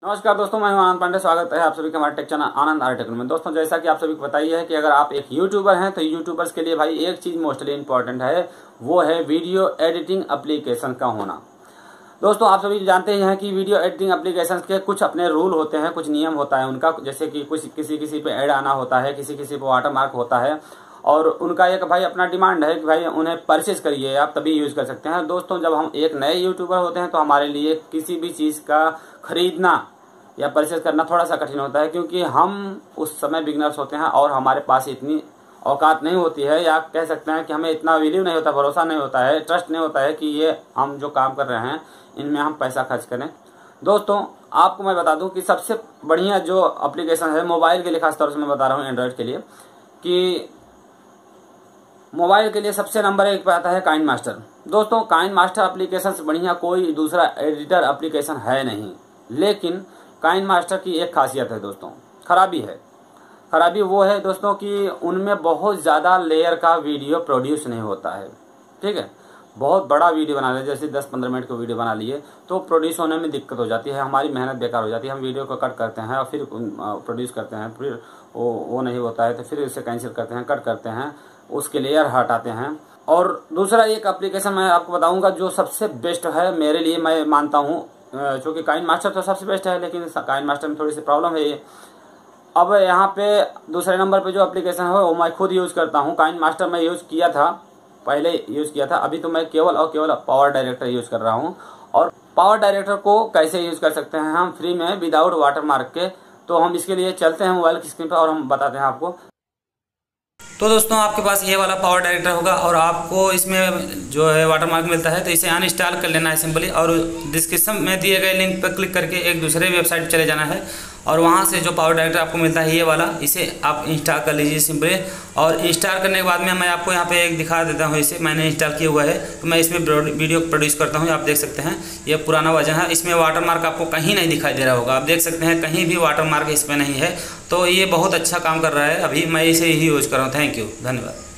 नमस्कार दोस्तों, मैं हूं आनंद पांडे। स्वागत है आप सभी का हमारे tech channel Anand R techno में। दोस्तों, जैसा कि आप सभी को पता ही है कि अगर आप एक यूट्यूबर हैं तो यूट्यूबर्स के लिए भाई एक चीज़ मोस्टली इंपॉर्टेंट है, वो है वीडियो एडिटिंग एप्लीकेशन का होना। दोस्तों, आप सभी जानते ही हैं कि वीडियो एडिटिंग एप्लीकेशन के कुछ अपने रूल होते हैं, कुछ नियम होता है उनका। जैसे कि कुछ किसी पे ऐड आना होता है, किसी पे वाटरमार्क होता है, और उनका एक भाई अपना डिमांड है कि भाई उन्हें परचेज करिए, आप तभी यूज़ कर सकते हैं। दोस्तों, जब हम एक नए यूट्यूबर होते हैं तो हमारे लिए किसी भी चीज़ का खरीदना या परचेज करना थोड़ा सा कठिन होता है, क्योंकि हम उस समय बिगनर्स होते हैं और हमारे पास इतनी औकात नहीं होती है, या कह सकते हैं कि हमें इतना वैल्यू नहीं होता, भरोसा नहीं होता है, ट्रस्ट नहीं होता है कि ये हम जो काम कर रहे हैं इनमें हम पैसा खर्च करें। दोस्तों, आपको मैं बता दूं कि सबसे बढ़िया जो एप्लीकेशन है मोबाइल के लिए, खासतौर से मैं बता रहा हूँ एंड्रॉयड के लिए, कि मोबाइल के लिए सबसे नंबर 1 पे आता है काइन मास्टर। दोस्तों, काइन मास्टर एप्लीकेशन से बढ़िया कोई दूसरा एडिटर एप्लीकेशन है नहीं, लेकिन काइन मास्टर की एक खासियत है दोस्तों, खराबी वो है दोस्तों कि उनमें बहुत ज़्यादा लेयर का वीडियो प्रोड्यूस नहीं होता है। ठीक है, बहुत बड़ा वीडियो बना ले, जैसे 10-15 मिनट का वीडियो बना लिए तो प्रोड्यूस होने में दिक्कत हो जाती है, हमारी मेहनत बेकार हो जाती है। हम वीडियो को कट करते हैं और फिर प्रोड्यूस करते हैं, फिर वो नहीं होता है तो फिर उसे कैंसिल करते हैं, कट करते हैं, उसके लेयर हटाते हैं। और दूसरा एक एप्लीकेशन मैं आपको बताऊंगा जो सबसे बेस्ट है मेरे लिए, मैं मानता हूँ, चूँकि काइन मास्टर तो सबसे बेस्ट है, लेकिन काइन मास्टर में थोड़ी सी प्रॉब्लम है ये। अब यहाँ पे दूसरे नंबर पे जो एप्लीकेशन है वो मैं खुद यूज़ करता हूँ। काइन मास्टर मैं यूज़ किया था, पहले यूज़ किया था, अभी तो मैं केवल पावर डायरेक्टर यूज़ कर रहा हूँ। और पावर डायरेक्टर को कैसे यूज़ कर सकते हैं हम फ्री में विदाउट वाटरमार्क के, तो हम इसके लिए चलते हैं मोबाइल की स्क्रीन पर और हम बताते हैं आपको। तो दोस्तों, आपके पास ये वाला पावर डायरेक्टर होगा और आपको इसमें जो है वाटरमार्क मिलता है, तो इसे अनइंस्टॉल कर लेना है सिंपली, और डिस्क्रिप्शन में दिए गए लिंक पर क्लिक करके एक दूसरे वेबसाइट चले जाना है और वहाँ से जो पावर डायरेक्टर आपको मिलता है ये वाला, इसे आप इंस्टॉल कर लीजिए सिंपली। और इंस्टॉल करने के बाद में मैं आपको यहाँ पे एक दिखा देता हूँ, इसे मैंने इंस्टॉल किया हुआ है, तो मैं इसमें वीडियो प्रोड्यूस करता हूँ। आप देख सकते हैं ये पुराना वर्जन है, इसमें वाटरमार्क आपको कहीं नहीं दिखाई दे रहा होगा, आप देख सकते हैं कहीं भी वाटरमार्क इस पर नहीं है। तो ये बहुत अच्छा काम कर रहा है, अभी मैं इसे ही यूज़ कर रहा हूँ। थैंक यू, धन्यवाद।